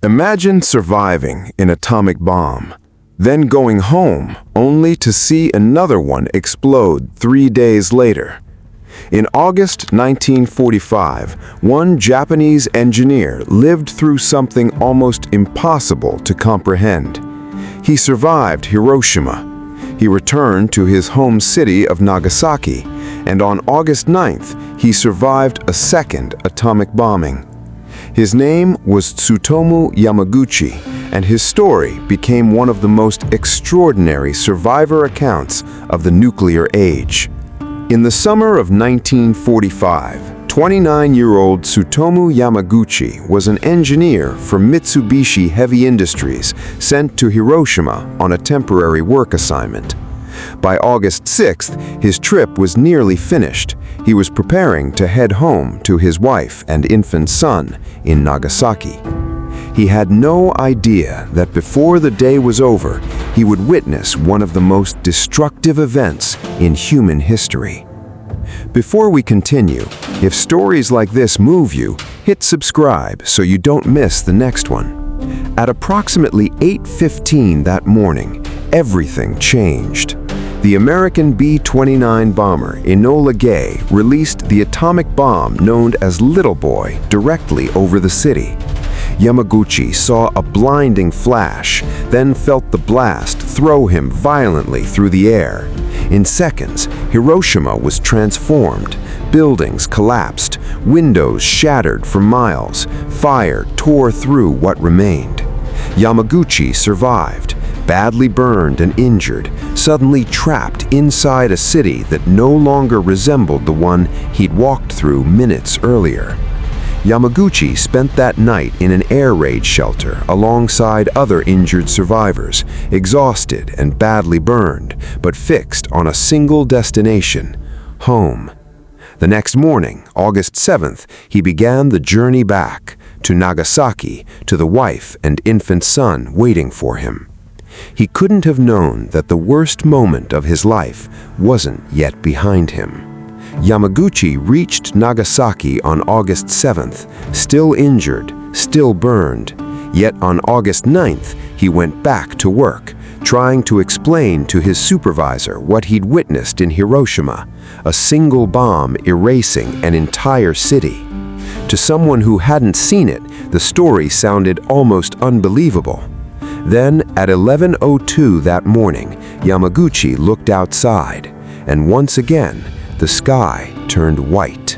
Imagine surviving an atomic bomb, then going home only to see another one explode 3 days later. In August 1945, one Japanese engineer lived through something almost impossible to comprehend. He survived Hiroshima. He returned to his home city of Nagasaki, and on August 9th, he survived a second atomic bombing. His name was Tsutomu Yamaguchi, and his story became one of the most extraordinary survivor accounts of the nuclear age. In the summer of 1945, 29-year-old Tsutomu Yamaguchi was an engineer for Mitsubishi Heavy Industries sent to Hiroshima on a temporary work assignment. By August 6th, his trip was nearly finished. He was preparing to head home to his wife and infant son in Nagasaki. He had no idea that before the day was over, he would witness one of the most destructive events in human history. Before we continue, if stories like this move you, hit subscribe so you don't miss the next one. At approximately 8:15 that morning, everything changed. The American B-29 bomber Enola Gay released the atomic bomb known as Little Boy directly over the city. Yamaguchi saw a blinding flash, then felt the blast throw him violently through the air. In seconds, Hiroshima was transformed. Buildings collapsed, windows shattered for miles, fire tore through what remained. Yamaguchi survived, badly burned and injured, suddenly trapped inside a city that no longer resembled the one he'd walked through minutes earlier. Yamaguchi spent that night in an air raid shelter alongside other injured survivors, exhausted and badly burned, but fixed on a single destination: home. The next morning, August 7th, he began the journey back to Nagasaki, to the wife and infant son waiting for him. He couldn't have known that the worst moment of his life wasn't yet behind him. Yamaguchi reached Nagasaki on August 7th, still injured, still burned. Yet on August 9th, he went back to work, trying to explain to his supervisor what he'd witnessed in Hiroshima, a single bomb erasing an entire city. To someone who hadn't seen it, the story sounded almost unbelievable. Then, at 11:02 that morning, Yamaguchi looked outside, and once again, the sky turned white.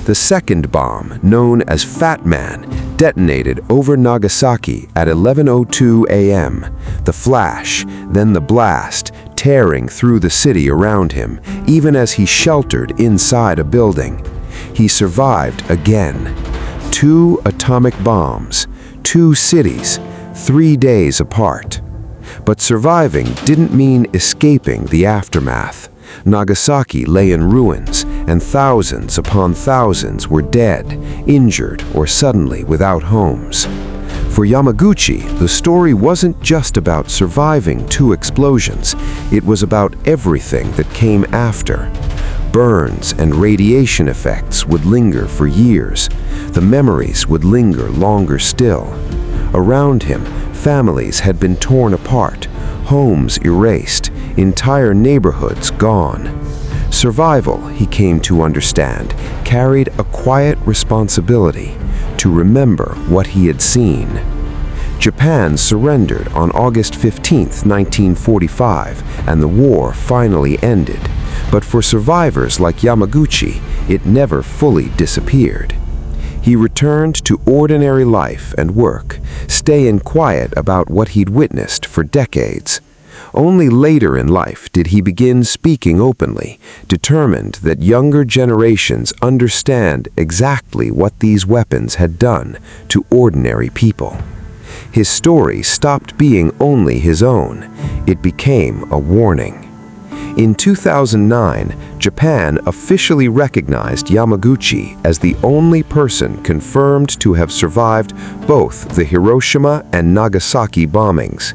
The second bomb, known as Fat Man, detonated over Nagasaki at 11:02 a.m. The flash, then the blast, tearing through the city around him, even as he sheltered inside a building. He survived again. 2 atomic bombs, 2 cities, 3 days apart. But surviving didn't mean escaping the aftermath. Nagasaki lay in ruins, and thousands upon thousands were dead, injured, or suddenly without homes. For Yamaguchi, the story wasn't just about surviving 2 explosions. It was about everything that came after. Burns and radiation effects would linger for years. The memories would linger longer still. Around him, families had been torn apart, homes erased, entire neighborhoods gone. Survival, he came to understand, carried a quiet responsibility to remember what he had seen. Japan surrendered on August 15, 1945, and the war finally ended. But for survivors like Yamaguchi, it never fully disappeared. He returned to ordinary life and work, staying quiet about what he'd witnessed for decades. Only later in life did he begin speaking openly, determined that younger generations understand exactly what these weapons had done to ordinary people. His story stopped being only his own. It became a warning. In 2009, Japan officially recognized Yamaguchi as the only person confirmed to have survived both the Hiroshima and Nagasaki bombings.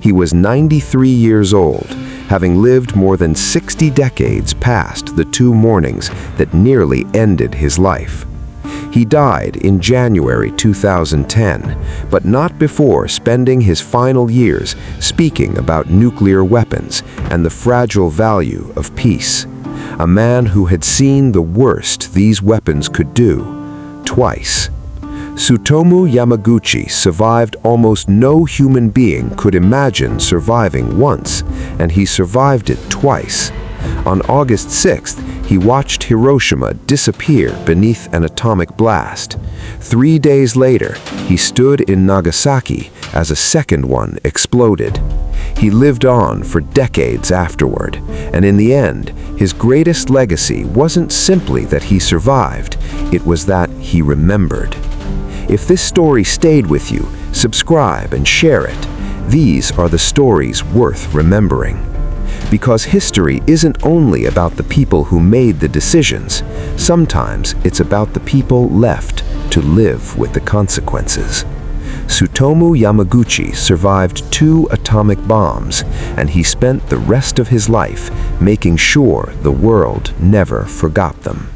He was 93 years old, having lived more than 60 decades past the 2 mornings that nearly ended his life. He died in January 2010, but not before spending his final years speaking about nuclear weapons and the fragile value of peace. A man who had seen the worst these weapons could do, twice. Tsutomu Yamaguchi survived almost no human being could imagine surviving once, and he survived it twice. On August 6th, he watched Hiroshima disappear beneath an atomic blast. 3 days later, he stood in Nagasaki as a second one exploded. He lived on for decades afterward, and in the end, his greatest legacy wasn't simply that he survived, it was that he remembered. If this story stayed with you, subscribe and share it. These are the stories worth remembering. Because history isn't only about the people who made the decisions. Sometimes it's about the people left to live with the consequences. Tsutomu Yamaguchi survived 2 atomic bombs, and he spent the rest of his life making sure the world never forgot them.